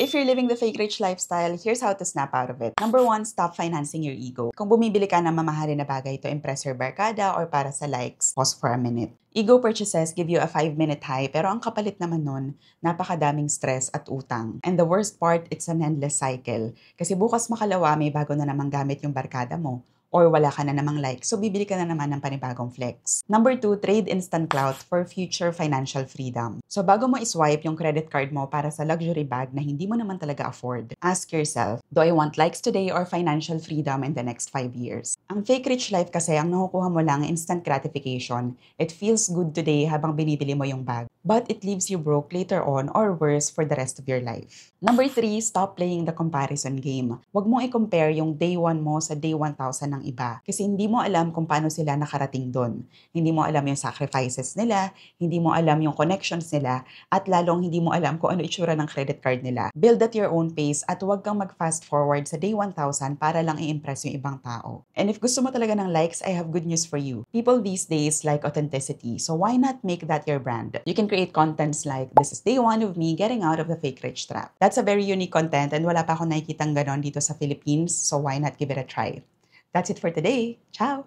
If you're living the fake rich lifestyle, here's how to snap out of it. Number one, stop financing your ego. Kung bumibili ka ng mamahalin na bagay to impress your barkada or para sa likes, pause for a minute. Ego purchases give you a 5-minute high, pero ang kapalit naman nun, napakadaming stress at utang. And the worst part, it's an endless cycle. Kasi bukas makalawa, may bago na namang gamit yung barkada mo. Or wala ka na namang like, so bibili ka na naman ng panibagong flex. Number 2, trade instant clout for future financial freedom. So bago mo iswipe yung credit card mo para sa luxury bag na hindi mo naman talaga afford, ask yourself, do I want likes today or financial freedom in the next 5 years? Ang fake rich life kasi, ang nakukuha mo lang instant gratification. It feels good today habang binibili mo yung bag, but it leaves you broke later on or worse for the rest of your life. Number 3, stop playing the comparison game. Huwag mong i-compare yung day 1 mo sa day 1,000 ng iba kasi hindi mo alam kung paano sila nakarating doon. Hindi mo alam yung sacrifices nila, hindi mo alam yung connections nila, at lalong hindi mo alam kung ano itsura ng credit card nila. Build at your own pace at huwag kang mag-fast forward sa day 1,000 para lang i-impress yung ibang tao. And if gusto mo talaga ng likes, I have good news for you. People these days like authenticity, so why not make that your brand? You can create contents like, this is day 1 of me getting out of the fake rich trap. That's a very unique content and wala pa akong nakikitang ganon dito sa Philippines, so why not give it a try? That's it for today. Ciao!